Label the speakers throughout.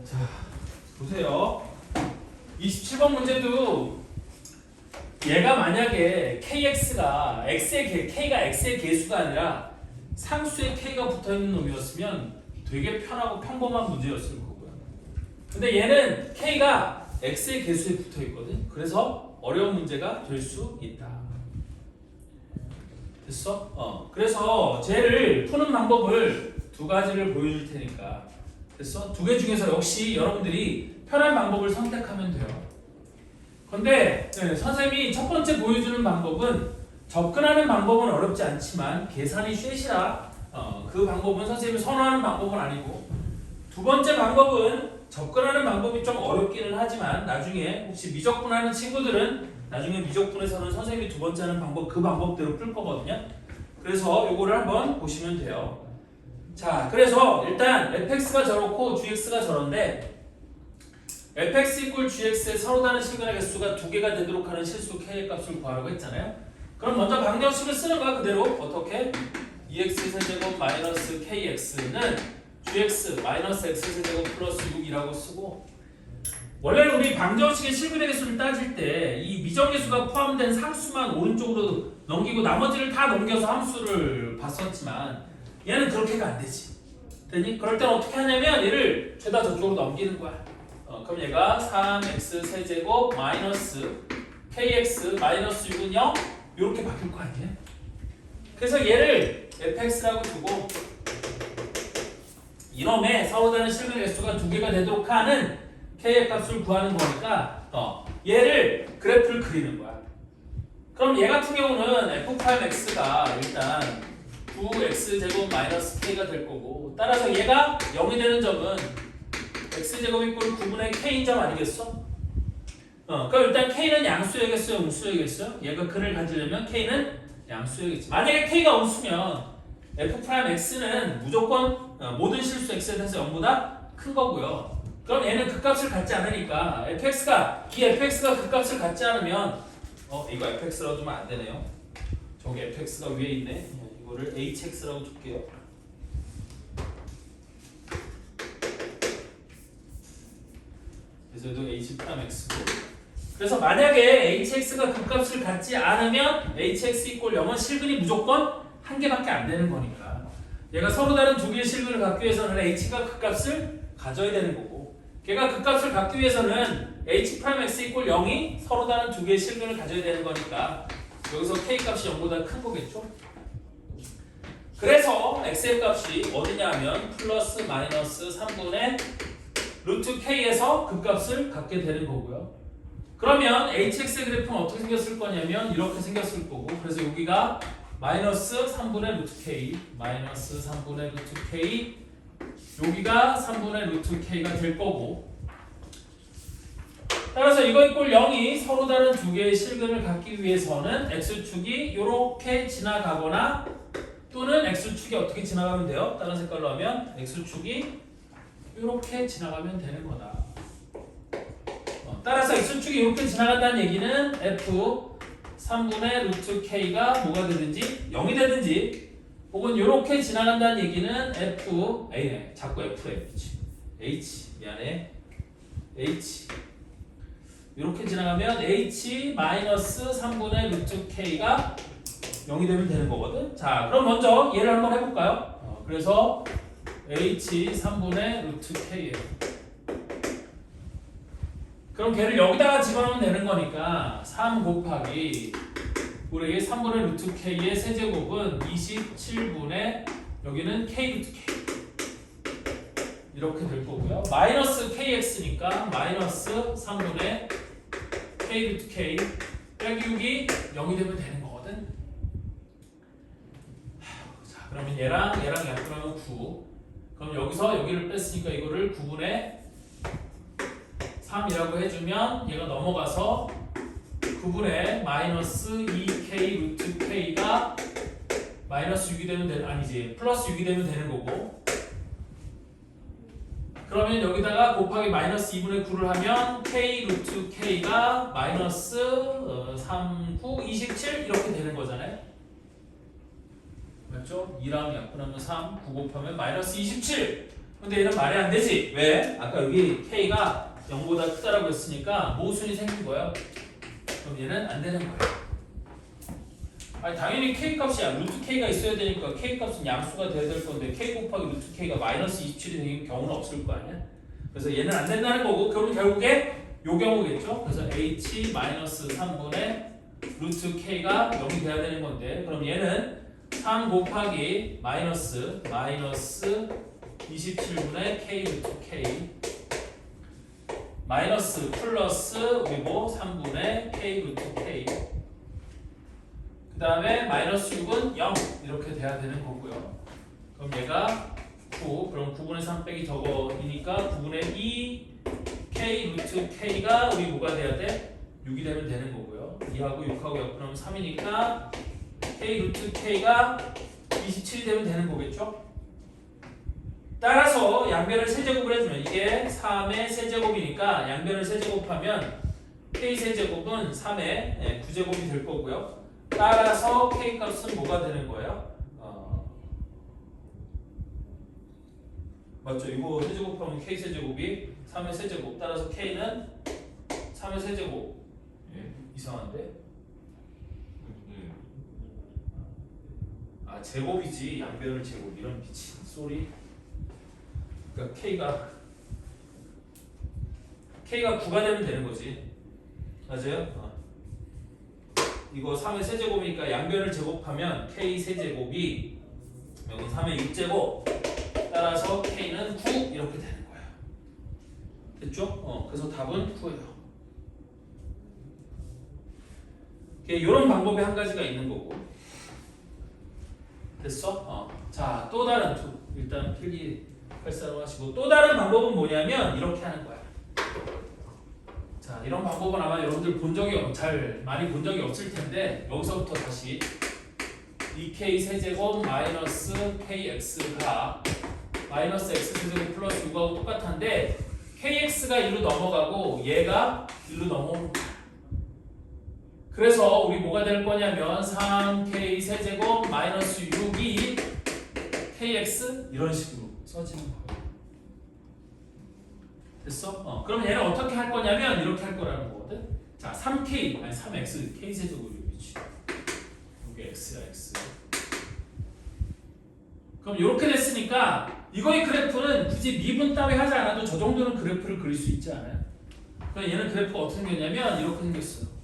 Speaker 1: 자, 보세요. 27번 문제도 얘가 만약에 kx가 k가 x의 개수가 아니라 상수의 k가 붙어있는 놈이었으면 되게 편하고 평범한 문제였을 거고요. 근데 얘는 k가 x의 개수에 붙어있거든. 그래서 어려운 문제가 될 수 있다. 됐어? 그래서 쟤를 푸는 방법을 두 가지를 보여줄 테니까. 됐어? 두 개 중에서 역시 여러분들이 편한 방법을 선택하면 돼요. 근데 선생님이 첫 번째 보여주는 방법은 접근하는 방법은 어렵지 않지만 계산이 쉐시라 그 방법은 선생님이 선호하는 방법은 아니고, 두 번째 방법은 접근하는 방법이 좀 어렵기는 하지만 나중에 혹시 미적분하는 친구들은 나중에 미적분에서는 선생님이 두 번째 하는 방법 그 방법대로 풀 거거든요. 그래서 요거를 한번 보시면 돼요. 자, 그래서 일단 fx가 저렇고 gx가 저런데 fx 이꼴 gx의 서로 다른 실근의 개수가 두 개가 되도록 하는 실수 k의 값을 구하라고 했잖아요. 그럼 먼저 방정식을 쓰는 거야. 그대로 어떻게? 2x 세제곱 마이너스 kx는 gx 마이너스 x 세제곱 플러스 6이라고 쓰고, 원래는 우리 방정식의 실근의 개수를 따질 때 이 미정계수가 포함된 상수만 오른쪽으로 넘기고 나머지를 다 넘겨서 함수를 봤었지만 얘는 그렇게가 안 되지. 되니? 그럴 때는 어떻게 하냐면 얘를 죄다 저쪽으로 넘기는 거야. 그럼 얘가 3x 세제곱 마이너스 kx 마이너스 6은 0 이렇게 바뀔 거 아니에요? 그래서 얘를 fx라고 두고 이놈의 서로 다른 실근의 개수가 두 개가 되도록 하는 k의 값을 구하는 거니까 얘를 그래프를 그리는 거야. 그럼 얘 같은 경우는 f'(x가) 일단 9x제곱 마이너스 k가 될 거고, 따라서 얘가 0이 되는 점은 x제곱 이꼴 9분의 k인 점 아니겠어? 그럼 일단 k는 양수여야겠어요? 음수여야겠어요? 얘가 근을 가지려면 k는 양수여야겠지. 만약에 k가 음수면 f'x는 무조건 모든 실수 x에 대해서 0보다 큰 거고요. 그럼 얘는 그 값을 갖지 않으니까 이 fx가 그 값을 갖지 않으면 이거 fx라고 두면 안 되네요. 저기 fx가 위에 있네. 이거를 hx라고 줄게요. 그래서 얘도 h'(x고, 그래서 만약에 hx가 그 값을 갖지 않으면 hx 이꼴 0은 실근이 무조건 한 개밖에 안 되는 거니까 얘가 서로 다른 두 개의 실근을 갖기 위해서는 h가 그 값을 가져야 되는 거고, 걔가 그 값을 갖기 위해서는 h'(x 이꼴 0이 서로 다른 두 개의 실근을 가져야 되는 거니까 여기서 k 값이 0보다 큰 거겠죠? 그래서 x의 값이 어디냐 하면 플러스 마이너스 3분의 루트 k에서 그 값을 갖게 되는 거고요. 그러면 hx의 그래프는 어떻게 생겼을 거냐면 이렇게 생겼을 거고, 그래서 여기가 마이너스 3분의 루트 k, 마이너스 3분의 루트 k, 여기가 3분의 루트 k가 될 거고, 따라서 이거 이꼴 0이 서로 다른 두 개의 실근을 갖기 위해서는 x축이 이렇게 지나가거나 또는 x축이 어떻게 지나가면 돼요? 다른 색깔로 하면 x축이 이렇게 지나가면 되는 거다. 따라서 x축이 이렇게 지나간다는 얘기는 f 3분의 루트 k가 뭐가 되든지 0이 되든지, 혹은 이렇게 지나간다는 얘기는 f 자꾸 f래 h 미안해 h 이렇게 지나가면 h 마이너스 3분의 루트 k가 0이 되면 되는 거거든. 자, 그럼 먼저 얘를 한번 해볼까요? 그래서 h 3분의 루트 k예요. 그럼 걔를 여기다가 집어넣으면 되는 거니까 3 곱하기 우리 3분의 루트 k의 세제곱은 27분의 여기는 k 루트 k 이렇게 될 거고요. 마이너스 kx니까 마이너스 3분의 k 루트 k 빼기 6이 0이 되면 되는 거거든. 자, 그러면 얘랑 약분하면 9. 그럼 여기서 여기를 뺐으니까 이거를 9분의 3이라고 해주면 얘가 넘어가서 9분의 마이너스 2k 루트 k가 마이너스 6이 되면 되는, 아니지 플러스 6이 되면 되는 거고, 그러면 여기다가 곱하기 마이너스 2분의 9를 하면 k 루트 k가 마이너스 3, 9, 27 이렇게 되는 거잖아요. 맞죠? 2랑 약분하면 3, 9 곱하면 마이너스 27. 근데 얘는 말이 안 되지. 왜? 아까 여기 k가 0보다 크다라고 했으니까 모순이 생긴 거예요. 그럼 얘는 안 되는 거예요. 아니 당연히 k 값이야. 루트 k가 있어야 되니까 k 값은 양수가 돼야 될 건데 k 곱하기 루트 k가 마이너스 27이 되는 경우는 없을 거 아니야. 그래서 얘는 안 된다는 거고 그럼 결국에 요 경우겠죠. 그래서 h 마이너스 3분의 루트 k가 0이 돼야 되는 건데 그럼 얘는 3 곱하기 마이너스 27분의 k 루트 k 마이너스 플러스 그리고 3분의 k 루트 k 그 다음에 마이너스 6은 0 이렇게 돼야 되는 거고요. 그럼 얘가 9 그럼 9분의 3 빼기 저거이니까 9분의 2 k 루트 k가 우리 뭐가 돼야 돼? 6이 되면 되는 거고요. 2하고 6하고 옆으로 하면 3이니까 k 루트 k가 27이 되면 되는 거겠죠? 따라서 양변을 세제곱을 해주면 이게 3의 세제곱이니까 양변을 세제곱하면 k 세제곱은 3의 9제곱이 될 거고요. 따라서 k 값은 뭐가 되는 거예요? 맞죠? 이거 세제곱하면 k 세제곱이 3의 세제곱 따라서 k는 3의 세제곱 이상한데? 아 제곱이지 양변을 제곱 이런 미친 소리. 그러니까 k가 9가 되면 되는 거지. 맞아요? 이거 3의 세제곱이니까 양변을 제곱하면 k 세제곱이 여기 3의 6제곱 따라서 k는 9 이렇게 되는 거예요. 됐죠? 그래서 답은 9예요. 이런 방법이 한 가지가 있는 거고. 됐어? 자, 또 다른 일단 필기할 사람 하시고 또 다른 방법은 뭐냐면 이렇게 하는 거야. 자, 이런 방법은 아마 여러분들 많이 본 적이 없을 텐데 여기서부터 다시 2k 세제곱 마이너스 kx가 마이너스 x 세제곱 플러스 6하고 똑같은데 kx가 1로 넘어가고 얘가 1로 넘어옵니다. 그래서 우리 뭐가 될 거냐면 3k 세제곱 마이너스 6이 kx 이런 식으로 써지는 거예요. 됐어? 그럼 얘는 어떻게 할 거냐면 이렇게 할 거라는 거거든. 자, 3k 아니 3x k 세제곱이겠지. 이게 x야 x. 그럼 이렇게 됐으니까 이거의 그래프는 굳이 미분 따위 하지 않아도 저 정도는 그래프를 그릴 수 있지 않아요? 그럼 얘는 그래프가 어떻게 생겼냐면 이렇게 생겼어요.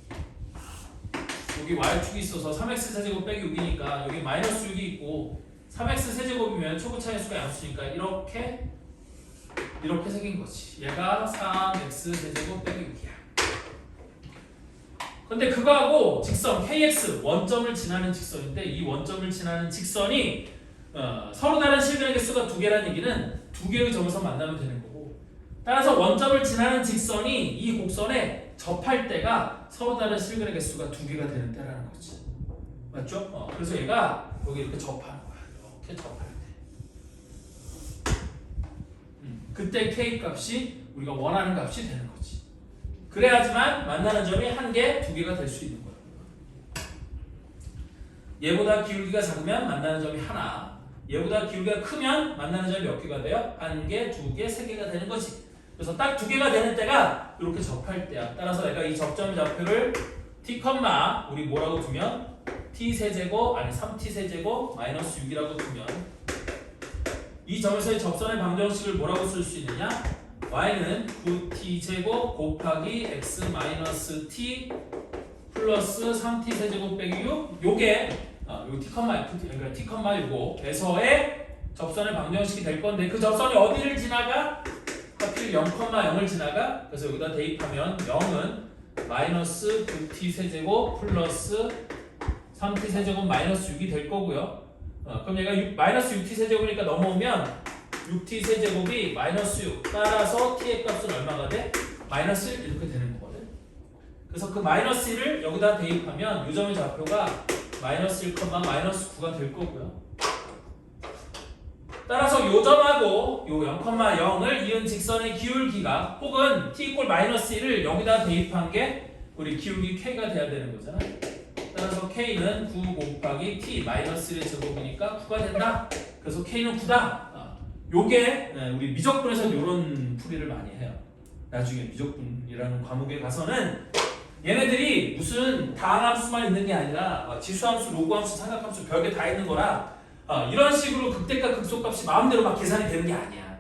Speaker 1: 여기 y축이 있어서 3x 세제곱 빼기 6이니까 여기 마이너스 6이 있고 3x 세제곱이면 초고 차이수가 양수니까 이렇게 생긴 거지. 얘가 3x 세제곱 빼기 6이야. 근데 그거하고 직선 kx 원점을 지나는 직선인데 이 원점을 지나는 직선이 서로 다른 실근의 개수가 2개라는 얘기는 2개의 점에서 만나면 되는 거고 따라서 원점을 지나는 직선이 이 곡선에 접할 때가 서로 다른 실근의 개수가 2개가 되는 때라는 거지. 맞죠? 그래서 얘가 여기 이렇게 접하는 거야. 이렇게 접할 때. 그때 k 값이 우리가 원하는 값이 되는 거지. 그래야지만 만나는 점이 1개, 2개가 될 수 있는 거야. 얘보다 기울기가 작으면 만나는 점이 하나, 얘보다 기울기가 크면 만나는 점이 몇 개가 돼요? 1개, 2개, 3개가 되는 거지. 그래서 딱 2개가 되는 때가 이렇게 접할 때야. 따라서 내가 이 접점 좌표를 t, 우리 뭐라고 두면 t 세제곱 아니 3t 세제곱 마이너스 6이라고 두면 이 점에서의 접선의 방정식을 뭐라고 쓸 수 있느냐? y는 9t 제곱 곱하기 x 마이너스 t 플러스 3t 세제곱 빼기 6 요게 요 t, 그러니까 t, 요거에서의 접선의 방정식이 될 건데 그 접선이 어디를 지나가? 하필 0,0을 지나가? 그래서 여기다 대입하면 0은 마이너스 9t 세제곱 플러스 3t 세제곱 마이너스 6이 될 거고요. 그럼 얘가 마이너스 6t 세제곱이니까 넘어오면 6t 세제곱이 마이너스 6 따라서 t의 값은 얼마가 돼? 마이너스 1 이렇게 되는 거거든. 그래서 그 마이너스 1을 여기다 대입하면 이 점의 좌표가 마이너스 1, 마이너스 9가 될 거고요. 따라서 요 점하고 요 0,0을 이은 직선의 기울기가 혹은 t 이꼴 마이너스 1을 여기다 대입한 게 우리 기울기 k가 돼야 되는 거잖아. 따라서 k는 9 곱하기 t 마이너스 1의 제곱이니까 9가 된다. 그래서 k는 9다. 요게 우리 미적분에서 이런 풀이를 많이 해요. 나중에 미적분이라는 과목에 가서는 얘네들이 무슨 다항함수만 있는 게 아니라 지수함수, 로그함수, 삼각함수 별게 다 있는 거라 이런 식으로 극대값, 극소값이 마음대로 막 계산이 되는 게 아니야.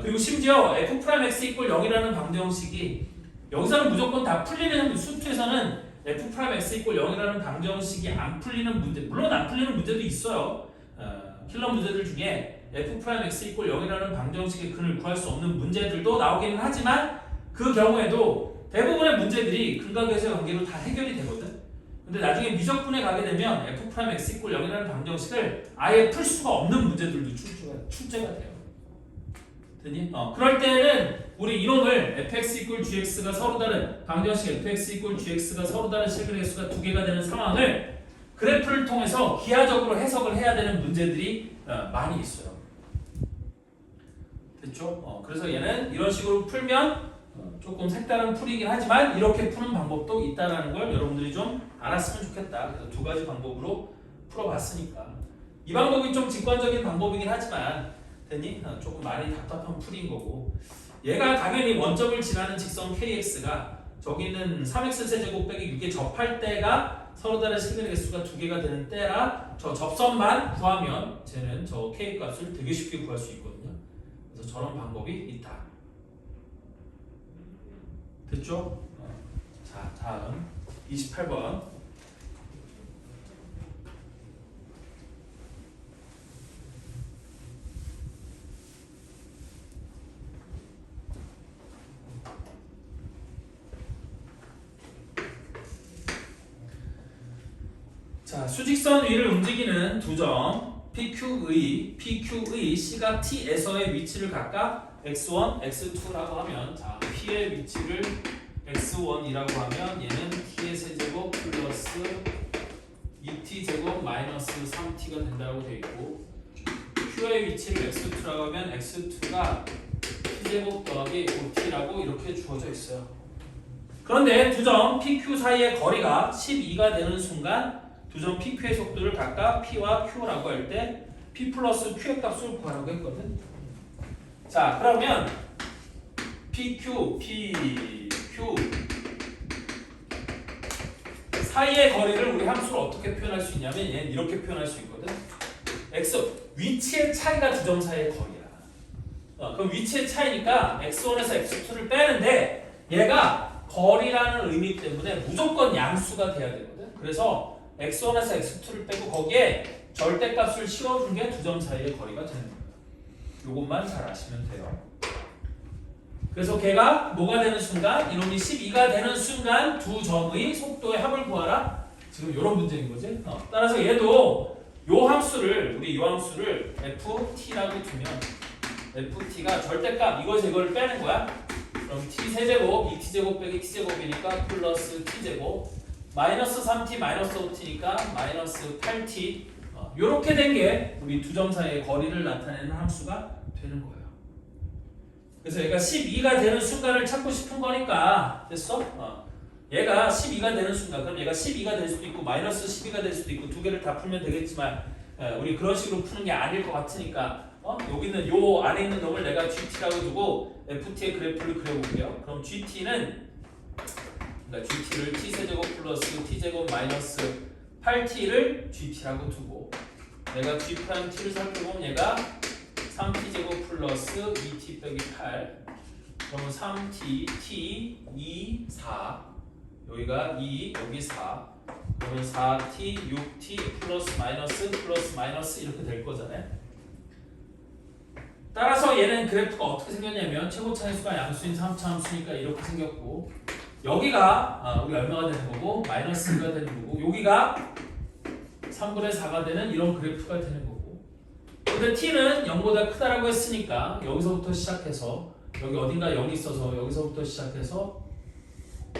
Speaker 1: 그리고 심지어 f'x 이퀄 0이라는 방대 형식이 여기서는 무조건 다 풀리는 수투에서는 f'x 이퀄 0이라는 방대 형식이 안 풀리는 문제, 물론 안 풀리는 문제도 있어요. 킬러 문제들 중에 f'x 이퀄 0이라는 방대 형식의 근을 구할 수 없는 문제들도 나오기는 하지만 그 경우에도 대부분의 문제들이 근과 계수의 관계로 다 해결이 되거든. 근데 나중에 미적분에 가게 되면 f'x 이퀄 0이라는 방대 형식을 아예 풀 수가 없는 문제들도 출제가 돼요. 됐니? 그럴 때는 우리 이놈을 fx 이퀄 gx가 서로 다른 방대 형식 fx 이퀄 gx가 서로 다른 실근의 개수가 두 개가 되는 상황을 그래프를 통해서 기하적으로 해석을 해야 되는 문제들이 많이 있어요. 됐죠? 그래서 얘는 이런 식으로 풀면 조금 색다른 풀이긴 하지만 이렇게 푸는 방법도 있다는 걸 여러분들이 좀 알았으면 좋겠다. 그래서 두 가지 방법으로 풀어봤으니까 이 방법이 좀 직관적인 방법이긴 하지만 됐니? 조금 많이 답답한 풀이인 거고 얘가 당연히 원점을 지나는 직선 kx가 저기 있는 3x세제곱 빼기 6에 접할 때가 서로 다른 실근의 개수가 두 개가 되는 때라 저 접선만 구하면 쟤는 저 k 값을 되게 쉽게 구할 수 있거든요. 그래서 저런 방법이 있다. 됐죠? 자, 다음 28번. 자, 수직선 위를 움직이는 두 점 PQ의 시각 T에서의 위치를 각각 x1, x2라고 하면 자, P의 위치를 x1이라고 하면 얘는 T의 세제곱 플러스 2T제곱 마이너스 3T가 된다고 되어 있고 Q의 위치를 x2라고 하면 x2가 T제곱 더하기 5T라고 이렇게 주어져 있어요. 그런데 두 점 PQ 사이의 거리가 12가 되는 순간 두 점 PQ의 속도를 각각 P와 Q라고 할 때 P 플러스 Q의 값을 구하라고 했거든. 자, 그러면 PQ 사이의 거리를 우리 함수로 어떻게 표현할 수 있냐면 얘는 이렇게 표현할 수 있거든. X 위치의 차이가 두 점 사이의 거리야. 그럼 위치의 차이니까 X1에서 X2를 빼는데 얘가 거리라는 의미 때문에 무조건 양수가 돼야 되거든. 그래서 x1에서 x2를 빼고 거기에 절대값을 씌워준 게 두 점 사이의 거리가 되는 거예요. 요것만 잘 아시면 돼요. 그래서 걔가 뭐가 되는 순간 이놈이 12가 되는 순간 두 점의 속도의 합을 구하라. 지금 이런 문제인 거지. 따라서 얘도 요 함수를 우리 요 함수를 ft라고 두면 ft가 절대값 이거를 빼는 거야. 그럼 t세제곱 2t제곱 빼기 t제곱이니까 플러스 t제곱 마이너스 3t 마이너스 5t니까 마이너스 8t 요렇게 된 게 우리 두 점 사이의 거리를 나타내는 함수가 되는 거예요. 그래서 얘가 12가 되는 순간을 찾고 싶은 거니까 됐어? 얘가 12가 되는 순간 그럼 얘가 12가 될 수도 있고 마이너스 12가 될 수도 있고 두 개를 다 풀면 되겠지만 우리 그런 식으로 푸는 게 아닐 것 같으니까 여기 있는 요 안에 있는 놈을 내가 GT라고 두고 FT의 그래프를 그려볼게요. 그럼 GT는 그러니까 GT를 T세제곱 플러스 T제곱 마이너스 8T를 GT라고 두고 내가 G'T를 살펴보면 얘가 3T제곱 플러스 2T 빼기 8 그러면 3T, T, 2, 4 여기가 2, 여기 4 그러면 4T, 6T 플러스 마이너스 이렇게 될 거잖아요. 따라서 얘는 그래프가 어떻게 생겼냐면 최고차함수가 양수인 3차 함수니까 이렇게 생겼고 여기가 우리 얼마가 되는 거고 마이너스가 되는 거고 여기가 3분의 4가 되는 이런 그래프가 되는 거고 근데 t는 0보다 크다라고 했으니까 여기서부터 시작해서 여기 어딘가 0이 있어서 여기서부터 시작해서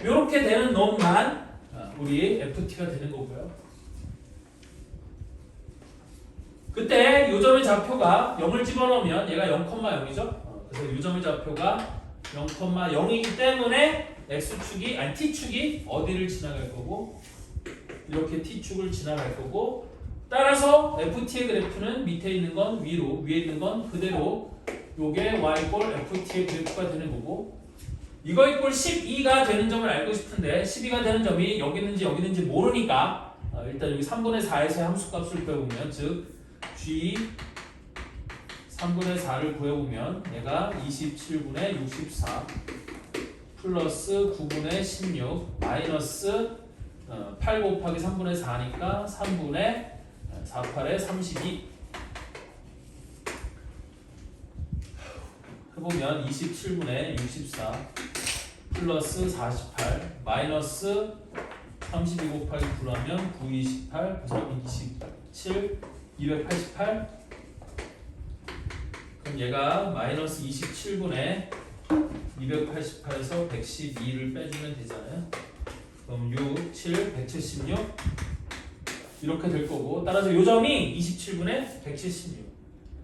Speaker 1: 이렇게 되는 놈만 우리 ft가 되는 거고요. 그때 요점의 좌표가 0을 집어넣으면 얘가 0,0이죠. 그래서 요점의 좌표가 0,0이기 때문에 x축이 t축이 어디를 지나갈 거고 이렇게 t축을 지나갈 거고 따라서 FT의 그래프는 밑에 있는 건 위로, 위에 있는 건 그대로 요게 y 꼴 FT의 그래프가 되는 거고 이거 이꼴 12가 되는 점을 알고 싶은데 12가 되는 점이 여기 있는지 모르니까 일단 여기 3분의 4에서의 함수값을 구해보면 즉 G 3분의 4를 구해보면 얘가 27분의 64 플러스 9분의 16 마이너스 8 곱하기 3분의 4니까 3분의 48에 32 해보면 27분의 64 플러스 48 마이너스 32 곱하기 9라면 9, 28 27 288 그럼 얘가 마이너스 27분의 288에서 112를 빼주면 되잖아요. 그럼 6, 7, 176 이렇게 될 거고 따라서 요 점이 27분의 176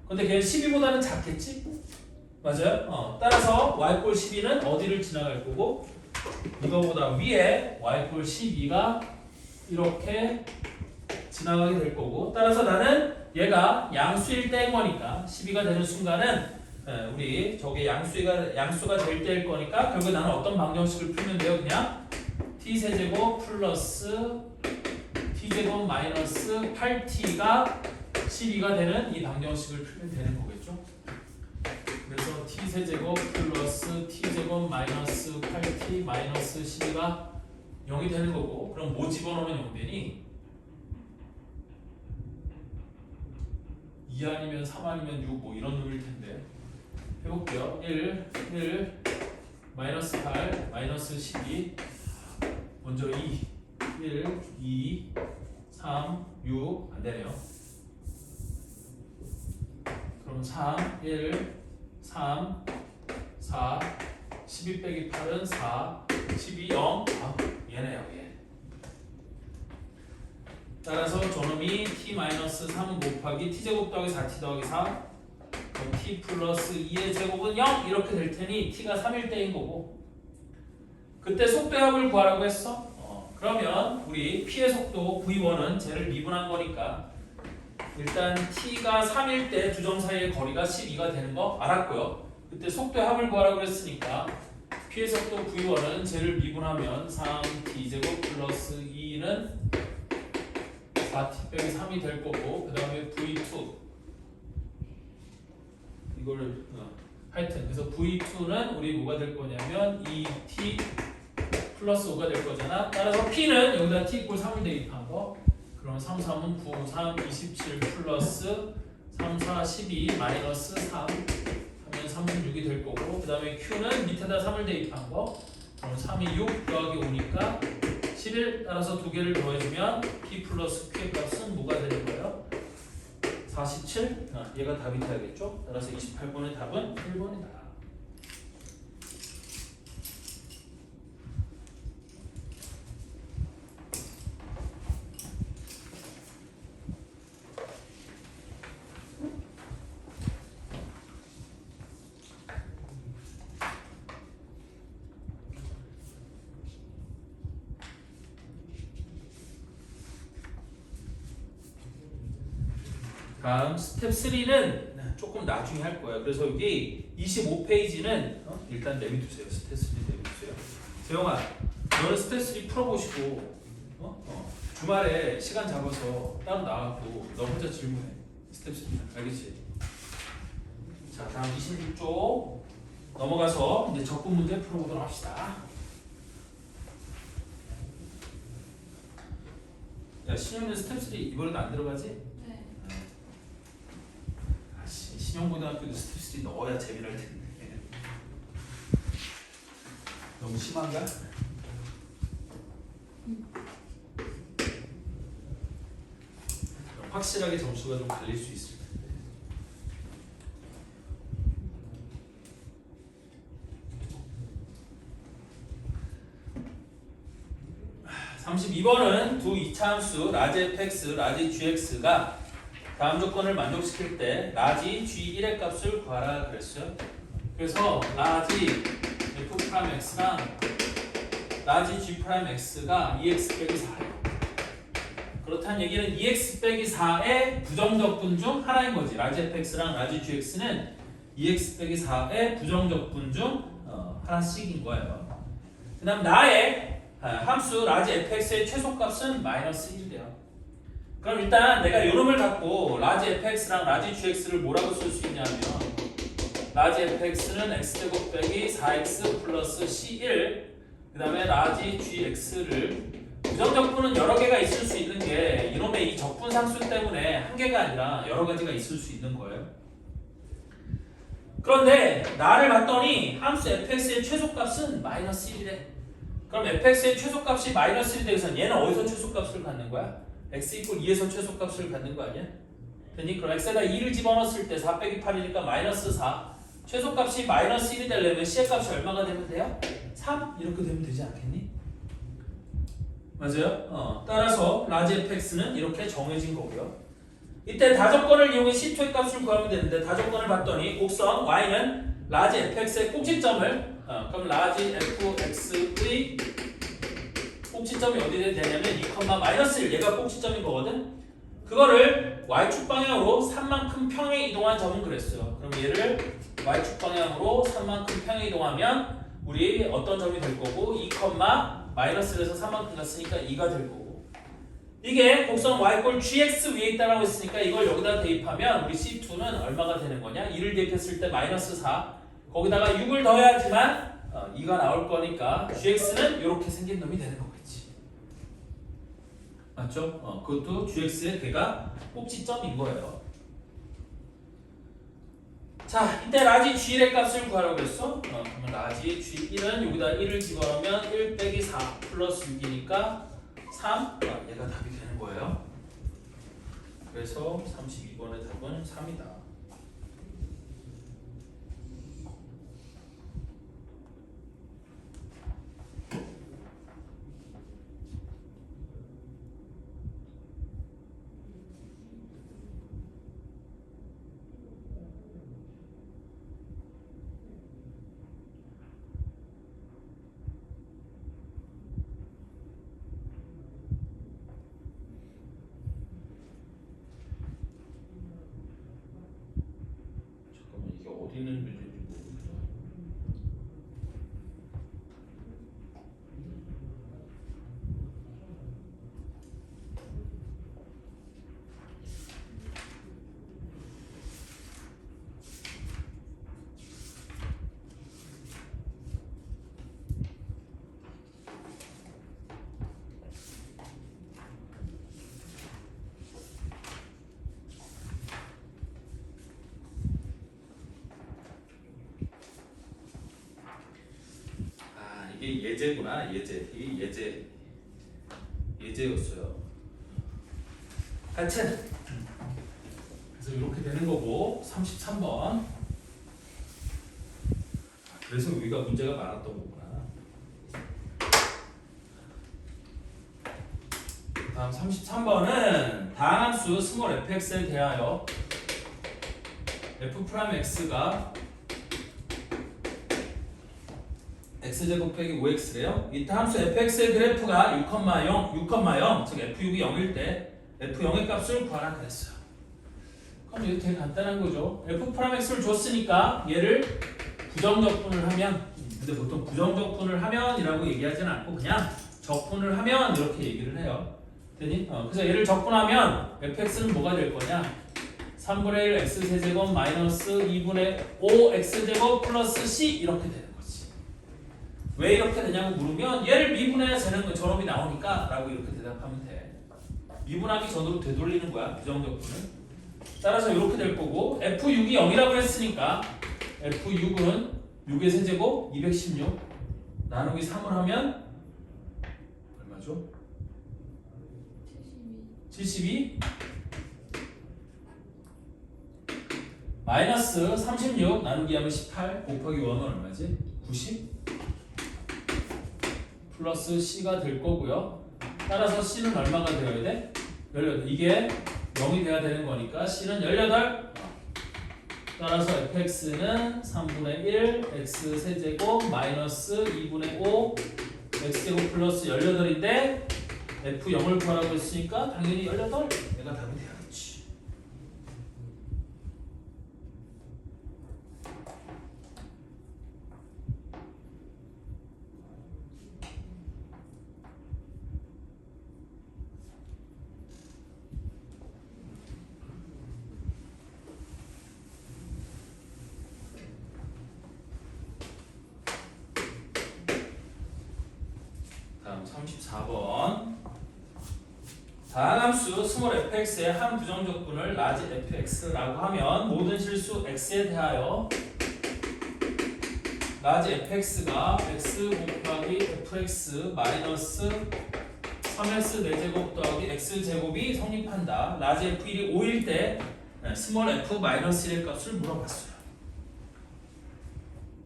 Speaker 1: 근데 걔는 12보다는 작겠지? 맞아요? 따라서 y꼴 12는 어디를 지나갈 거고 이거보다 위에 y꼴 12가 이렇게 지나가게 될 거고 따라서 나는 얘가 양수일 때인 거니까 12가 되는 순간은 우리 저게 양수가 될 때일 거니까 결국 나는 어떤 방정식을 풀면 돼요? 그냥 t세제곱 플러스 t제곱 마이너스 8t가 12가 되는 이 방정식을 풀면 되는 거겠죠? 그래서 t세제곱 플러스 t제곱 마이너스 8t 마이너스 12가 0이 되는 거고 그럼 뭐 집어넣으면 0 되니? 2 아니면 3 아니면 6 뭐 이런 놈일 텐데 해볼게요. 1 마이너스 8 마이너스 12 먼저 2 1 2 3 6 안되네요. 그럼 3 1 3 4 12 빼기 8은 4 12 0 얘네요 얘. 따라서 저놈이 t-3 곱하기 t제곱 더하기 4t 더하기 4 t 플러스 2의 제곱은 0 이렇게 될 테니 t가 3일 때인 거고 그때 속도의 합을 구하라고 했어. 그러면 우리 p의 속도 v1은 쟤를 미분한 거니까 일단 t가 3일 때 두 점 사이의 거리가 12가 되는 거 알았고요. 그때 속도의 합을 구하라고 했으니까 p의 속도 v1은 쟤를 미분하면 3t 제곱 플러스 2는 4t 빼기 3이 될 거고 그 다음에 v2 이걸 하여튼 그래서 v2는 우리 뭐가 될 거냐면 2t 플러스 5가 될 거잖아. 따라서 p는 여기다 t 이꼴 3을 대입한 거 그럼 3, 3은 9, 3, 27 플러스 3, 4, 12 마이너스 3 하면 36이 될 거고 그 다음에 q는 밑에다 3을 대입한 거 그럼 3이 6 더하기 5니까 11 따라서 두 개를 더해주면 p 플러스 q의 값은 뭐가 되는 거예요? 47? 얘가 답이 돼야겠죠? 따라서 28번의 답은 1번이다. 다음 스텝 3는 조금 나중에 할 거예요. 그래서 여기 25페이지는 일단 내비두세요. 스텝 3 내비두세요. 재영아, 너는 스텝 3 풀어보시고 주말에 시간 잡아서 따로 나와갖고 너 혼자 질문해. 스텝 3 알겠지? 자, 다음 26쪽 넘어가서 이제 적분 문제 풀어보도록 합시다. 야, 신영이는 스텝 3 이번에도 안 들어가지? 신영고등학교도 스텝 3 넣어야 재미날 텐데 너무 심한가? 확실하게 점수가 좀 갈릴 수 있을 텐데 32번은 두 이차함수 라지 fx, 라지 gx가 다음 조건을 만족시킬 때 라지 g1의 값을 구하라 그랬어요. 그래서 라지 f'x랑 라지 g'x가 2x 빼기 4예요. 그렇다는 얘기는 2x 빼기 4의 부정적분 중 하나인 거지. 라지 fx랑 라지 gx는 2x 빼기 4의 부정적분 중 하나씩인 거예요. 그 다음 나의 함수 라지 fx의 최소값은 마이너스 1이래요. 그럼 일단 내가 요놈을 갖고 라지 fx랑 라지 gx를 뭐라고 쓸 수 있냐면 라지 fx는 x제곱 빼기 4x 플러스 c1 그 다음에 라지 gx를 부정적분은 여러 개가 있을 수 있는 게 이놈의 이 적분 상수 때문에 한 개가 아니라 여러 가지가 있을 수 있는 거예요. 그런데 나를 봤더니 함수 fx의 최소값은 마이너스 1이래. 그럼 fx의 최소값이 마이너스 1이 되고서 얘는 어디서 최소값을 갖는 거야? x 이퀄 2에서 최소값을 갖는 거 아니야? 되니? 그럼 x에다 2를 집어넣었을 때 4 빼기 8이니까 마이너스 4 최소값이 마이너스 1이 되려면 c의 값이 얼마가 되면 돼요? 3? 이렇게 되면 되지 않겠니? 맞아요? 따라서 라지 fx는 이렇게 정해진 거고요. 이때 다조건을 이용해 c2의 값을 구하면 되는데 다조건을 봤더니 곡선 y는 라지 fx의 꼭지점을 그럼 라지 fx의 꼭지점이 어디 되냐면 2,-1 얘가 꼭지점인 거거든. 그거를 y축 방향으로 3만큼 평행 이동한 점은 그랬어요. 그럼 얘를 y축 방향으로 3만큼 평행 이동하면 우리 어떤 점이 될 거고 2,-1에서 3만큼 갔으니까 2가 될 거고 이게 곡선 y gx 위에 있다라고 했으니까 이걸 여기다 대입하면 우리 c2는 얼마가 되는 거냐? 2를 대입했을 때 마이너스 4 거기다가 6을 더해야지만 2가 나올 거니까 gx는 이렇게 생긴 놈이 되는 거겠지. 맞죠? 그것도 gx의 걔가 꼭지점인 거예요. 자, 이때 라지 g1의 값을 구하라고 했어. 그러면 라지 g1은 여기다 1을 집어넣으면 1 빼기 4 플러스 6이니까 3. 얘가 답이 되는 거예요. 그래서 32번의 답은 3이다. 어디 있는 문제인지 모르겠다. 이게 예제구나. 예제. 이게 예제였어요. 하여튼 그래서 이렇게 되는 거고 33번. 그래서 여기가 문제가 많았던 거구나. 다음 33번은 다항함수 스몰 fx에 대하여 f'(x가) x제곱 빼기 5x래요. 이때 함수 fx의 그래프가 6,0 즉 f6이 0일 때 f0의 값을 구하라 그랬어요. 그럼 이거 되게 간단한 거죠. f'(x를 줬으니까 얘를 부정적분을 하면, 근데 보통 부정적분을 하면 이라고 얘기하지는 않고 그냥 적분을 하면 이렇게 얘기를 해요. 되니? 그래서 얘를 적분하면 fx는 뭐가 될 거냐? 3분의 1 x세제곱 마이너스 2분의 5 x제곱 플러스 c 이렇게 되는 거지. 왜 이렇게 되냐고 물으면 얘를 미분해야 저놈이 나오니까 라고 이렇게 대답하면 돼. 미분하기 전으로 되돌리는 거야, 부정적분을. 따라서 이렇게 될 거고 f6이 0이라고 했으니까 f6은 6의 세제곱 216 나누기 3을 하면 얼마죠? 72 마이너스 36 나누기 하면 18 곱하기 1은 얼마지? 90 플러스 c가 될 거고요. 따라서 c는 얼마가 되어야 돼? 18. 이게 0이 돼야 되는 거니까 c는 18. 따라서 fx는 3분의 1 x 세제곱 마이너스 2분의 5 x제곱 플러스 18인데 F0을 구하라고 했으니까 당연히 18 얘가 답이 돼야겠지. 다음 34번. 다항함수 스몰 fx의 한 부정적분을 라지 fx라고 하면 모든 실수 x에 대하여 라지 fx가 x 곱하기 fx 마이너스 3x 4제곱 더하기 x제곱이 성립한다. 라지 f1이 5일 때 스몰 f 마이너스 1의 값을 물어봤어요.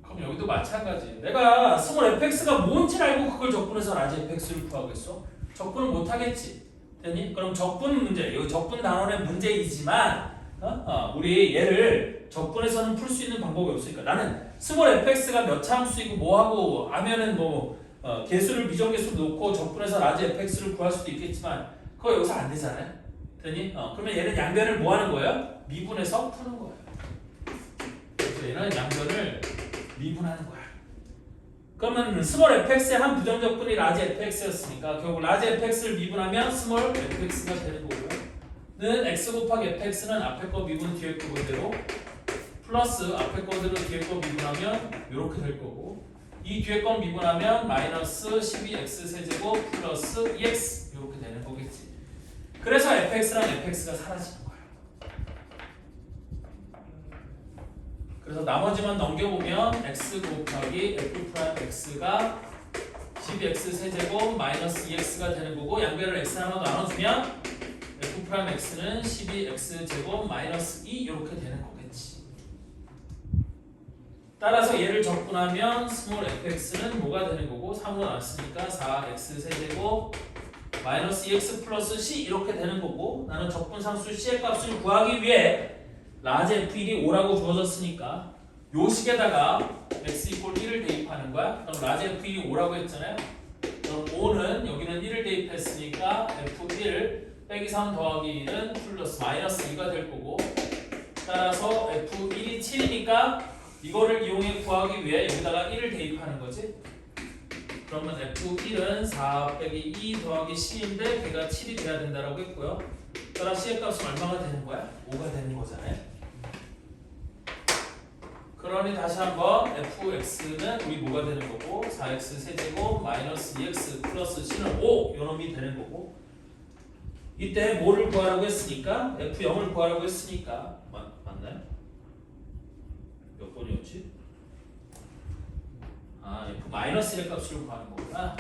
Speaker 1: 그럼 여기도 마찬가지. 내가 스몰 fx가 뭔지 알고 그걸 적분해서 라지 fx를 구하겠어? 적분을 못하겠지. 됐니? 그럼 적분 문제, 이 적분 단원의 문제이지만 우리 얘를 적분해서는 풀 수 있는 방법이 없으니까 나는 스몰 fx가 몇 차 함수이고 뭐하고 하면은 개수를 비정개수로 놓고 적분해서 라지 fx를 구할 수도 있겠지만 그거 여기서 안 되잖아요. 됐니? 그러면 얘는 양변을 뭐 하는 거예요? 미분해서 푸는 거예요. 그래서 얘는 양변을 미분하는 거야. 그러면 스몰 fx의 한 부정적분이 라지 fx였으니까 결국 라지 fx를 미분하면 스몰 fx가 되는 거고요. 는 x 곱하기 fx는 앞에 거 미분 뒤에 거 그대로 플러스 앞에 거대로 뒤에 거 미분하면 이렇게 될 거고 이 뒤에 거 미분하면 마이너스 12x 세제곱 플러스 2x 이렇게 되는 거겠지. 그래서 fx랑 fx가 사라지는 거예요. 그래서 나머지만 넘겨보면 x 곱하기 f'x가 12x 세제곱 마이너스 2x가 되는 거고 양변을 x 하나 나눠주면 f'x는 12x 제곱 마이너스 2 이렇게 되는 거겠지. 따라서 얘를 적분하면 스몰 fx는 뭐가 되는 거고 3으로 나눴으니까 4x 세제곱 마이너스 2x 플러스 c 이렇게 되는 거고 나는 적분상수 c의 값을 구하기 위해 라지 f1이 5라고 주어졌으니까 요 식에다가 x 이퀄 1을 대입하는 거야. 그럼 라지 f1이 5라고 했잖아요. 그럼 5는 여기는 1을 대입했으니까 f1 빼기 3 더하기 1은 플러스 마이너스 2가 될 거고 따라서 f1이 7이니까 이거를 이용해 구하기 위해 여기다가 1을 대입하는 거지. 그러면 f1은 4 빼기 2 더하기 c인데 걔가 7이 돼야 된다라고 했고요. 따라 c의 값은 얼마가 되는 거야? 5가 되는 거잖아요. 그러니 다시 한번 fx는 우리 뭐가 되는 거고 4x 세제곱 마이너스 2x 플러스 c는 5 요놈이 되는 거고 이때 뭐를 구하라고 했으니까 f0을 구하라고 했으니까 맞나요? 몇 번이었지? f 마이너스 1의 값을 구하는 거구나.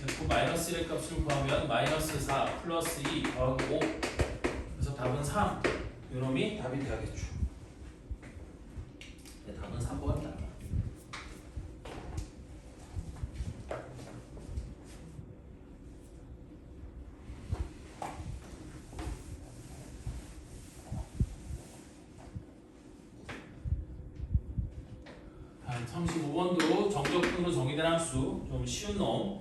Speaker 1: f 마이너스 1의 값을 구하면 마이너스 4 플러스 2 더하기 5 그래서 답은 3 요놈이 답이 되야겠죠. 네, 답은 3번이다. 한 35번도 정적분으로 정의된 함수 좀 쉬운 놈.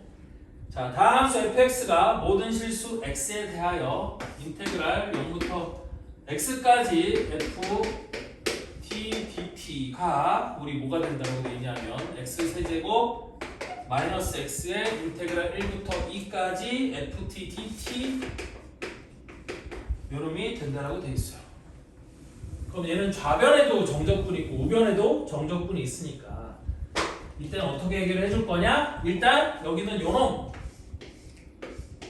Speaker 1: 자, 다음 함수 fx가 모든 실수 x에 대하여 인테그랄 0부터 x까지 f t dt가 우리 뭐가 된다고 되어 있냐면 x 세제곱 마이너스 x의 인테그랄 1부터 2까지 ft dt 요놈이 된다라고 되어 있어요. 그럼 얘는 좌변에도 정적분이 있고 우변에도 정적분이 있으니까 이때는 어떻게 해결을 해줄 거냐? 일단 여기는 요놈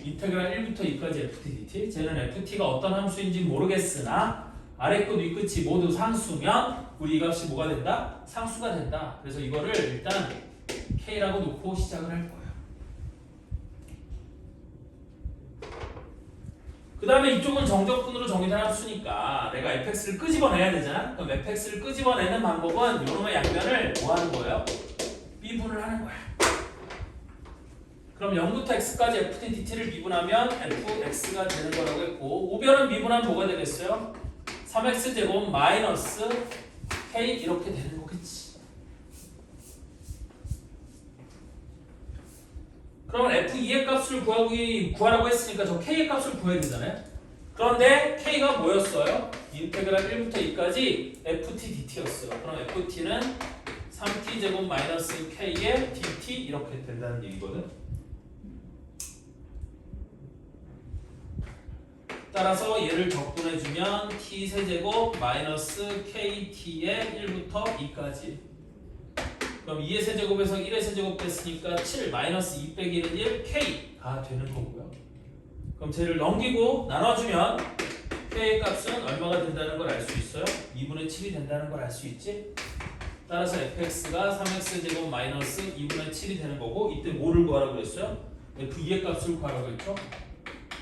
Speaker 1: 인테그랄 1부터 2까지 ft dt 쟤는 ft가 어떤 함수인지 모르겠으나 아래 끝 위 끝이 모두 상수면 우리 이 값이 뭐가 된다? 상수가 된다. 그래서 이거를 일단 k라고 놓고 시작을 할 거예요. 그 다음에 이쪽은 정적분으로 정의된 함수니까 내가 fx를 끄집어내야 되잖아. 그럼 fx를 끄집어내는 방법은 요놈의 양변을 뭐 하는 거예요? 미분을 하는 거야. 그럼 0부터 x까지 ft dt를 미분하면 fx가 되는 거라고 했고 우변은 미분하면 뭐가 되겠어요? 3x 제곱 마이너스 k 이렇게 되는 거겠지. 그러면 f2의 값을 구하라고 했으니까 저 k의 값을 구해야 되잖아요. 그런데 k가 뭐였어요? 인테그랄 1부터 2까지 ft dt였어요. 그럼 ft는 3t 제곱 마이너스 k의 dt 이렇게 된다는 얘기거든. 따라서 얘를 적분해주면 t 세제곱 마이너스 kt의 1부터 2까지. 그럼 2의 세제곱에서 1의 세제곱 됐으니까 7 마이너스 2 빼기 1 k가 되는 거고요. 그럼 쟤를 넘기고 나눠주면 k의 값은 얼마가 된다는 걸 알 수 있어요? 2분의 7이 된다는 걸 알 수 있지? 따라서 fx가 3x제곱 마이너스 2분의 7이 되는 거고 이때 뭐를 구하라고 그랬어요? f2의 값을 구하라고 했죠?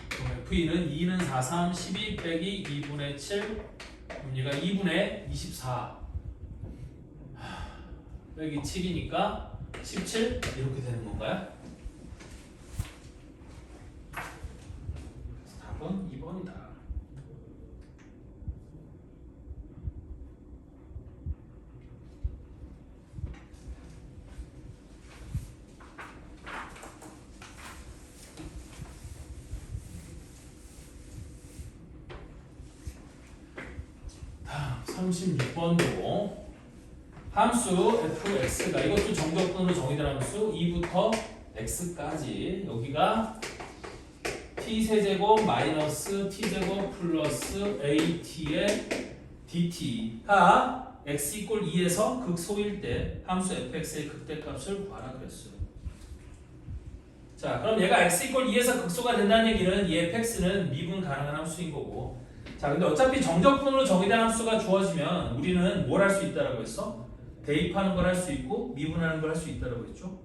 Speaker 1: 그럼 f2는 2는 4, 3, 12 빼기 2분의 7 그럼 얘가 2분의 24 빼기 7이니까 17 이렇게 되는 건가요? 답은 2번이다. 다음 36번도 함수 fx가 이것도 정적분으로 정의된 함수 2부터 x까지 여기가 t세제곱 마이너스 t제곱 플러스 at의 dt가 x 이꼴 2에서 극소일 때 함수 fx의 극대값을 구하라 그랬어요. 자, 그럼 얘가 x 이꼴 2에서 극소가 된다는 얘기는 이 fx는 미분 가능한 함수인 거고. 자, 근데 어차피 정적분으로 정의된 함수가 주어지면 우리는 뭘 할 수 있다라고 했어? 대입하는 걸 할 수 있고 미분하는 걸 할 수 있다라고 했죠.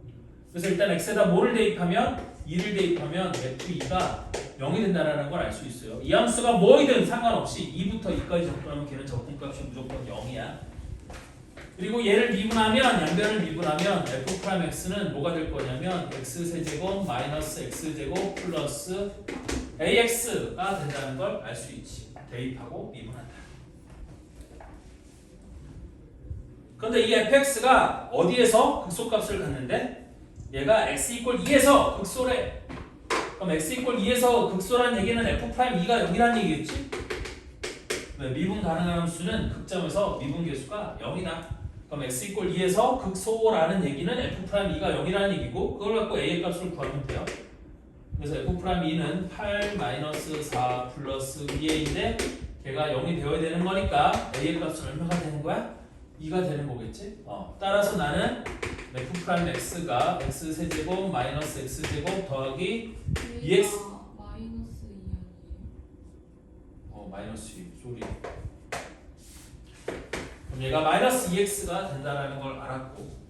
Speaker 1: 그래서 일단 x에다 뭐를 대입하면 2를 대입하면 f2가 0이 된다는 걸 알 수 있어요. 이 함수가 뭐이든 상관없이 2부터 2까지 적분하면 걔는 적분값이 무조건 0이야. 그리고 얘를 미분하면 양변을 미분하면 f'x는 뭐가 될 거냐면 x세제곱 마이너스 x제곱 플러스 ax가 된다는 걸 알 수 있지. 대입하고 미분한다. 그런데 이 fx가 어디에서 극소값을 갖는데 얘가 x 이꼴 2에서 극소래. 그럼 x 이꼴 2에서 극소라는 얘기는 f'2가 0이라는 얘기겠지? 네, 미분 가능한 함수는 극점에서 미분 계수가 0이다. 그럼 x 이꼴 2에서 극소라는 얘기는 f'2가 0이라는 얘기고 그걸 갖고 a의 값을 구하면 돼요. 그래서 f'2는 8 마이너스 4 플러스 2a인데 걔가 0이 되어야 되는 거니까 a의 값은 얼마가 되는 거야? 2가 되는 거겠지? 따라서 나는 f'x가 x세제곱 마이너스 x제곱 더하기 2x
Speaker 2: 마이너스 2 아니에요?
Speaker 1: 마이너스 2 소리. 그럼 얘가 마이너스 2x가 된다는 걸 알았고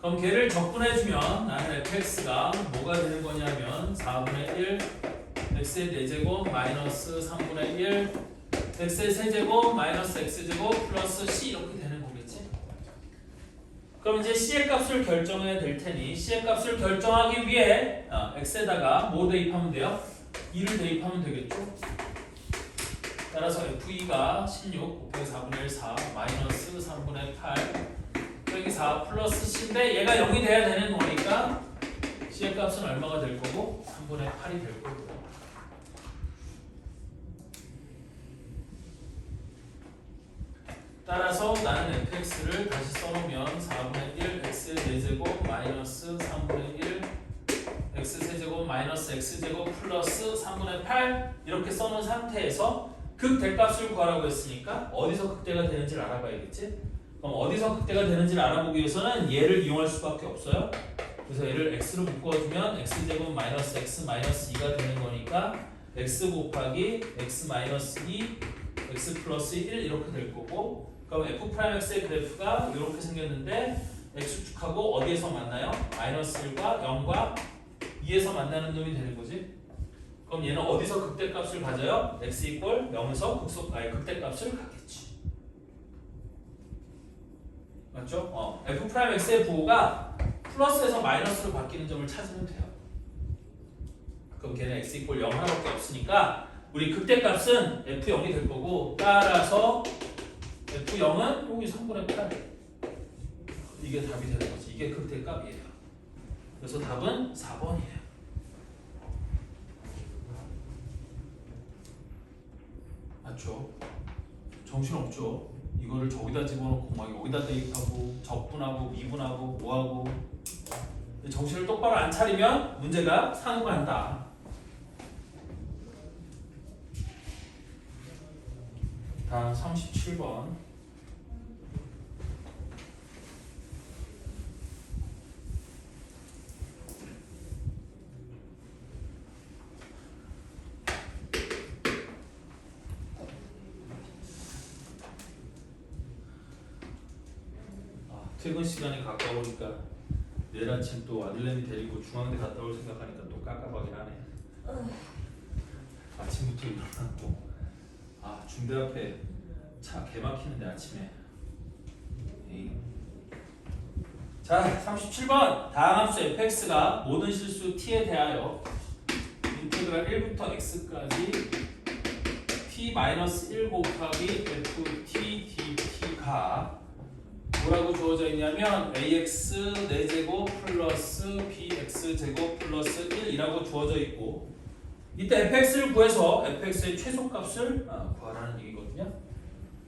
Speaker 1: 그럼 걔를 적분해주면 나는 fx가 뭐가 되는 거냐면 4분의 1 x의 4제곱 마이너스 3분의 1 x의 세제곱 마이너스 x제곱 플러스 c 이렇게 되는 거겠지? 그럼 이제 c의 값을 결정해야 될 테니 c의 값을 결정하기 위해 x에다가 뭐 대입하면 돼요? 2를 대입하면 되겠죠? 따라서 f2가 16 곱하기 4분의 1 4 마이너스 3분의 8 빼기 4 플러스 c인데 얘가 0이 돼야 되는 거니까 c의 값은 얼마가 될 거고? 3분의 8이 될 거고. 따라서 나는 fx를 다시 써놓으면 4분의 1 x의 4제곱 마이너스 3분의 1 x 세제곱 마이너스 x제곱 플러스 3분의 8 이렇게 써놓은 상태에서 극대값을 구하라고 했으니까 어디서 극대가 되는지를 알아봐야겠지? 그럼 어디서 극대가 되는지를 알아보기 위해서는 얘를 이용할 수밖에 없어요. 그래서 얘를 x로 묶어주면 x제곱 마이너스 x 마이너스 2가 되는 거니까 x 곱하기 x 마이너스 2 x 플러스 1 이렇게 될 거고 그럼 f'x의 그래프가 이렇게 생겼는데 x축하고 어디에서 만나요? 마이너스 1과 0과 2에서 만나는 놈이 되는 거지. 그럼 얘는 어디서 극대값을 가져요? x 이꼴 0에서 극대값을 갖겠지. 맞죠? f'x의 부호가 플러스에서 마이너스로 바뀌는 점을 찾으면 돼요. 그럼 걔는 x 이꼴 0 하나밖에 없으니까 우리 극대값은 f0이 될 거고 따라서 f0은 여기 3분의 8 이게 답이 되는 거지. 이게 극대값이에요. 그래서 답은 4번이에요. 맞죠? 정신없죠? 이거를 저기다 집어넣고 막 여기다 대입하고 적분하고 미분하고 뭐하고 정신을 똑바로 안 차리면 문제가 상응한다. 다음 37번. 퇴근 시간이 가까우니까 내일 아침 또 아들내미 데리고 중앙대 갔다 올 생각하니까 또 깝깝하긴 하네. 아침부터 일어나고 중대 앞에 차 개막히는데 아침에. 에이. 자 37번 다음 함수 fx가 모든 실수 t에 대하여 인테그랄 1부터 x까지 t-1 곱하기 ft dt가 뭐라고 주어져 있냐면 ax 4제곱 플러스 bx 제곱 플러스 1이라고 주어져 있고 이때 fx를 구해서 fx의 최소값을 구하라는 얘기거든요.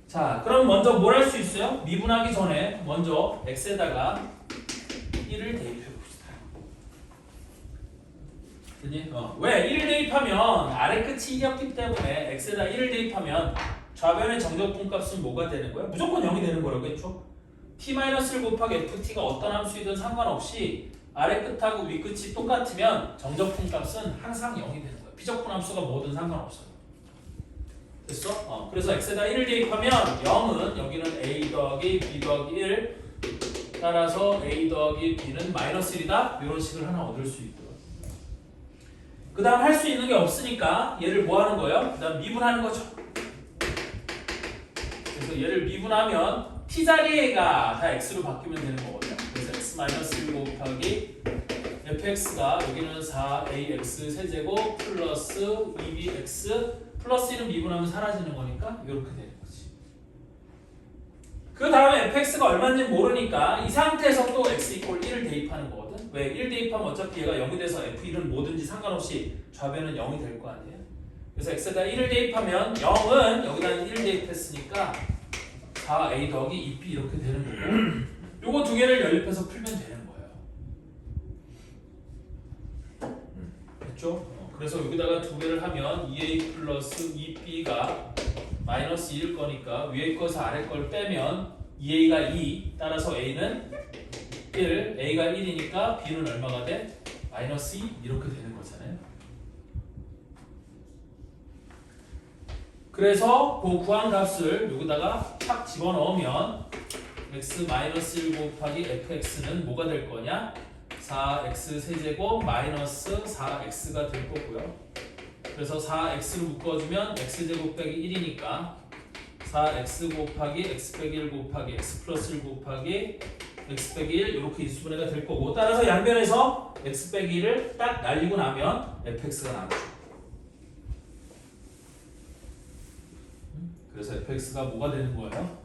Speaker 1: 자 그럼 먼저 뭘 할 수 있어요? 미분하기 전에 먼저 x에다가 1을 대입해 봅시다. 됐니? 왜? 1을 대입하면 아래 끝이 1이었기 때문에 x에다 1을 대입하면 좌변의 정적분 값은 뭐가 되는 거예요? 무조건 0이 되는 거라겠죠? t-1 곱하기 ft가 어떤 함수이든 상관없이 아래 끝하고 위 끝이 똑같으면 정적분 값은 항상 0이 되는 거예요. 비적분 함수가 뭐든 상관없어요. 됐어? 그래서 x에다 1을 대입하면 0은 여기는 a 더하기 b 더하기 1 따라서 a 더하기 b는 마이너스 1이다. 이런 식을 하나 얻을 수 있고요. 그 다음 할 수 있는 게 없으니까 얘를 뭐 하는 거예요? 그 다음 미분하는 거죠. 그래서 얘를 미분하면 t자리가 다 x로 바뀌면 되는 거거든요. 그래서 x-1 곱하기 fx가 여기는 4ax 세제곱 플러스 2bx 플러스 1은 미분하면 사라지는 거니까 이렇게 되는 거지. 그 다음에 fx가 얼마인지 모르니까 이 상태에서 또 x 이퀄 1을 대입하는 거거든. 왜? 1 대입하면 어차피 얘가 0이 돼서 f1은 뭐든지 상관없이 좌변은 0이 될 거 아니에요. 그래서 x에다 1을 대입하면 0은 여기다 1을 대입했으니까 4a 더하기 2b 이렇게 되는 거고 요거 두 개를 연립해서 풀면 되는 거예요. 됐죠? 그래서 여기다가 두 개를 하면 2a 플러스 2b가 마이너스 2일 거니까 위에 거에서 아래 걸 빼면 2a가 2 따라서 a는 1 a가 1이니까 b는 얼마가 돼? 마이너스 2 이렇게 되는 거잖아요. 그래서 그 구한 값을 여기다가 탁 집어넣으면 x-1 곱하기 fx는 뭐가 될 거냐? 4x 세제곱 마이너스 4x가 될 거고요. 그래서 4x를 묶어주면 x제곱 빼기 1이니까 4x 곱하기 x 빼기 1 곱하기 x 플러스 1 곱하기 x 빼기 1 이렇게 인수분해가 될 거고 따라서 양변에서 x 빼기 1을 딱 날리고 나면 fx가 나오죠. 그래서 fx가 뭐가 되는 거예요?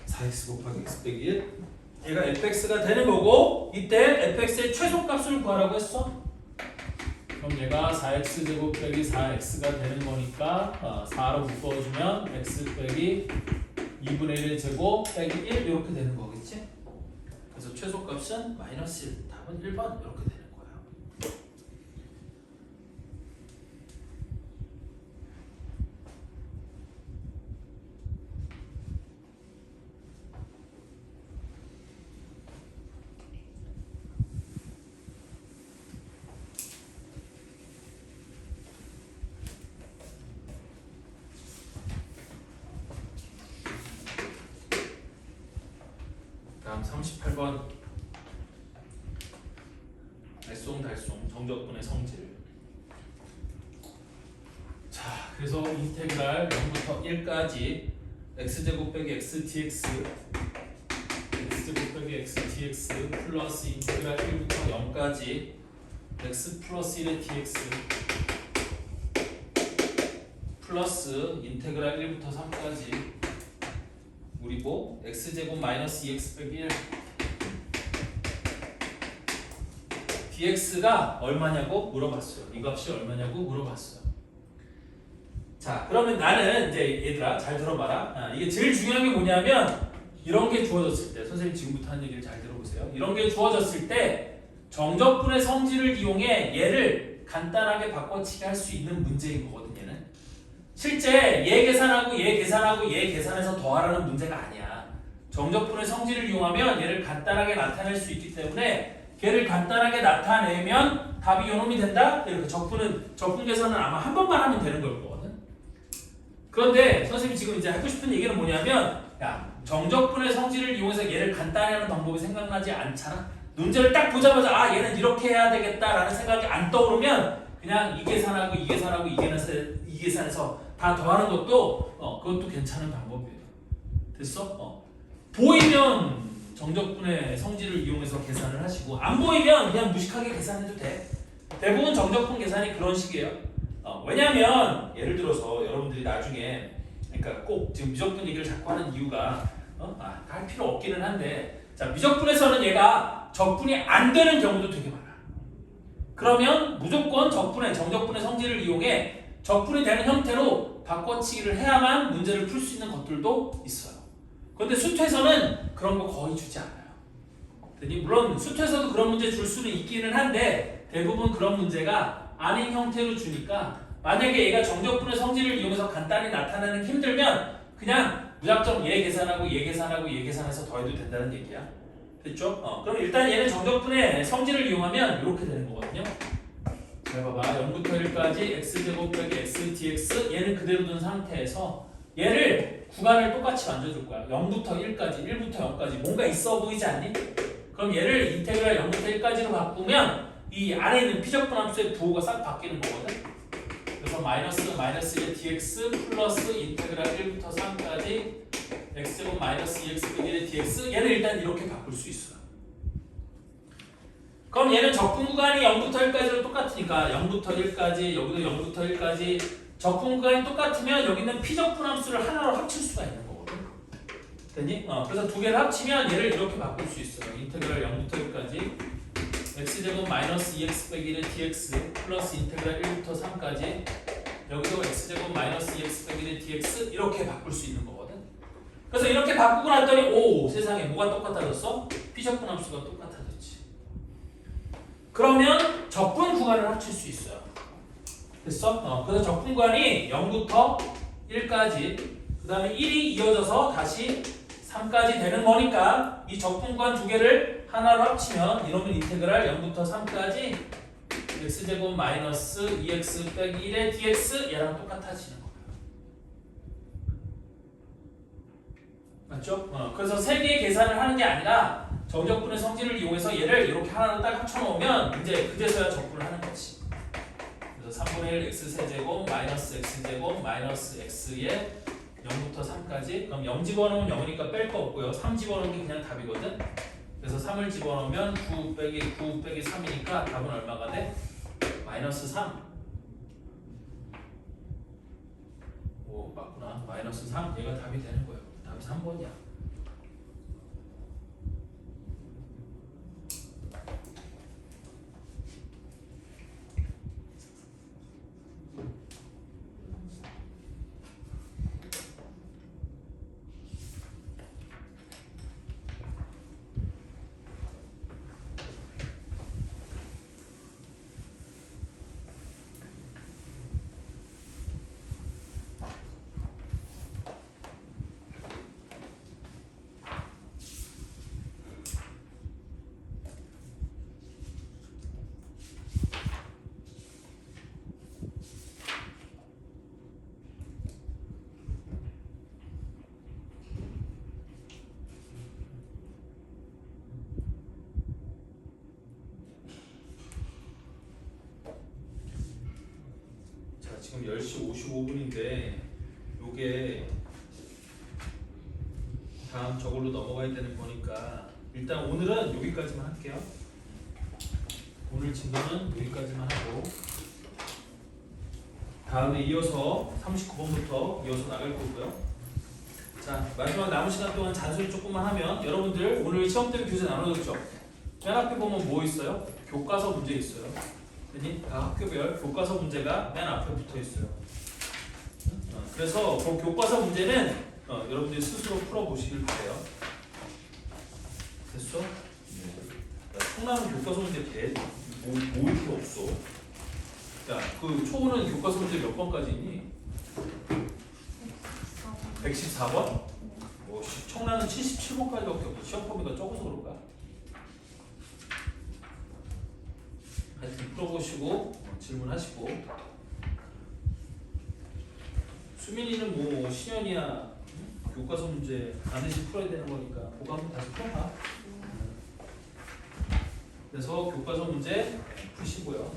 Speaker 1: 4x 곱하기 x 빼기 1 얘가 fx가 되는 거고 이때 fx의 최소값을 구하라고 했어. 그럼 얘가 4x 제곱 빼기 4x가 되는 거니까 4로 묶어주면 x 빼기 2분의 1 제곱 빼기 1 이렇게 되는 거겠지? 그래서 최소값은 마이너스 1 답은 1번 이렇게 되는 거예요. 다음 38번 알쏭달쏭 정적분의 성질. 자, 그래서 인테그랄 0부터 1까지 x제곱 빼기 x dx x제곱 빼기 x dx 플러스 인테그랄 1부터 0까지 x 플러스 1의 dx 플러스 인테그랄 1부터 3까지 우리 뭐 x제곱 마이너스 2x 빼기 1 dx가 얼마냐고 물어봤어요. 이 값이 얼마냐고 물어봤어요. 자, 그러면 나는 이제 얘들아 잘 들어봐라. 이게 제일 중요한 게 뭐냐면 이런 게 주어졌을 때 선생님 지금부터 하는 얘기를 잘 들어보세요. 이런 게 주어졌을 때 정적분의 성질을 이용해 얘를 간단하게 바꿔치기 할 수 있는 문제인 거거든. 얘는 실제 얘 계산하고 얘 계산하고 얘 계산해서 더하라는 문제가 아니야. 정적분의 성질을 이용하면 얘를 간단하게 나타낼 수 있기 때문에 걔를 간단하게 나타내면 답이 요놈이 된다? 이렇게 적분 계산은 아마 한 번만 하면 되는 걸 거거든. 그런데 선생님이 지금 이제 하고 싶은 얘기는 뭐냐면 야, 정적분의 성질을 이용해서 얘를 간단히 하는 방법이 생각나지 않잖아? 문제를 딱 보자마자 아 얘는 이렇게 해야 되겠다라는 생각이 안 떠오르면 그냥 이 계산하고 이 계산하고 이 계산해서 다 더하는 것도 그것도 괜찮은 방법이에요. 됐어? 보이면 정적분의 성질을 이용해서 계산을 하시고 안 보이면 그냥 무식하게 계산해도 돼. 대부분 정적분 계산이 그런 식이에요. 왜냐면 예를 들어서 여러분들이 나중에 그러니까 꼭 지금 미적분 얘기를 자꾸 하는 이유가 할 필요 없기는 한데 자 미적분에서는 얘가 적분이 안 되는 경우도 되게 많아. 그러면 무조건 정적분의 성질을 이용해 적분이 되는 형태로 바꿔치기를 해야만 문제를 풀 수 있는 것들도 있어요. 그런데 수투에서는 그런 거 거의 주지 않아요. 물론 수투에서도 그런 문제 줄 수는 있기는 한데 대부분 그런 문제가 아닌 형태로 주니까 만약에 얘가 정적분의 성질을 이용해서 간단히 나타내는 게 힘들면 그냥 무작정 얘 계산하고 얘 계산하고 얘 계산해서 더해도 된다는 얘기야. 됐죠? 그럼 일단 얘는 정적분의 성질을 이용하면 이렇게 되는 거거든요. 잘 봐봐. 0부터 1까지 x제곱 빼기 x dx 얘는 그대로 둔 상태에서 얘를 구간을 똑같이 만져줄 거야. 0부터 1까지, 1부터 0까지 뭔가 있어 보이지 않니? 그럼 얘를 인테그랄 0부터 1까지로 바꾸면 이 안에 있는 피적분 함수의 부호가 싹 바뀌는 거거든. 그래서 마이너스 1 dx 플러스 인테그랄 1부터 3까지 x제곱 마이너스 2x 빼기 1 dx 얘는 일단 이렇게 바꿀 수 있어요. 그럼 얘는 적분 구간이 0부터 1까지로 똑같으니까 0부터 1까지 여기도 0부터 1까지 적분 구간이 똑같으면 여기는 피적분 함수를 하나로 합칠 수가 있는 거거든. 됐니? 그래서 두 개를 합치면 얘를 이렇게 바꿀 수 있어요. 인테그랄 0부터 1까지 x제곱 마이너스 2x 빼기 1 dx 플러스 인테그랄 1부터 3까지 여기도 x제곱 마이너스 2x 빼기 1 dx 이렇게 바꿀 수 있는 거거든. 그래서 이렇게 바꾸고 났더니 오 세상에 뭐가 똑같아졌어? 피적분 함수가 똑같아졌지. 그러면 적분 구간을 합칠 수 있어요. 됐어? 그래서 적분 구간이 0부터 1까지 그 다음에 1이 이어져서 다시 3까지 되는 거니까 이 적분 구간 두 개를 하나로 합치면 이놈은 인테그랄 0부터 3까지 x제곱 마이너스 2x 빼기 1의 dx 얘랑 똑같아지는 거예요. 맞죠? 그래서 세 개의 계산을 하는 게 아니라 정적분의 성질을 이용해서 얘를 이렇게 하나로 딱 합쳐놓으면 이제 그제서야 적분을 하는 거지. 그래서 3분의 1 x세제곱 마이너스 x제곱 마이너스 x의 0부터 3까지 그럼 0 집어넣으면 0이니까 뺄 거 없고요. 3 집어넣은 게 그냥 답이거든. 그래서 3을 집어넣으면 9 빼기 3이니까 답은 얼마가 돼? 마이너스 3. 오 맞구나. 마이너스 3 얘가 답이 되는 거예요. 답이 3번이야. 지금 10시 55분인데 요게 다음 저걸로 넘어가야 되는 거니까 일단 오늘은 여기까지만 할게요. 오늘 진도는 여기까지만 하고 다음에 이어서 39번부터 이어서 나갈 거고요. 자 마지막 남은 시간 동안 잔소리 조금만 하면 여러분들 오늘 시험 때문에 교재 나눠줬죠? 맨 앞에 보면 뭐 있어요? 교과서 문제 있어요. 아니, 다 학교별 교과서 문제가 맨 앞에 붙어 있어요. 그래서 그 교과서 문제는 여러분들이 스스로 풀어보시길 바래요. 됐어? 청라는 교과서 문제 뭐 이렇게 없어? 야, 그 초보는 교과서 문제 몇 번까지 있니? 114번? 뭐 청라는 77번까지밖에 없어. 시험 범위가 적어서 그런가? 하여튼 풀어보시고 질문하시고. 수민이는 뭐 시연이야 교과서 문제 반드시 풀어야 되는 거니까 그거 한번 다시 풀어봐. 그래서 교과서 문제 푸시고요.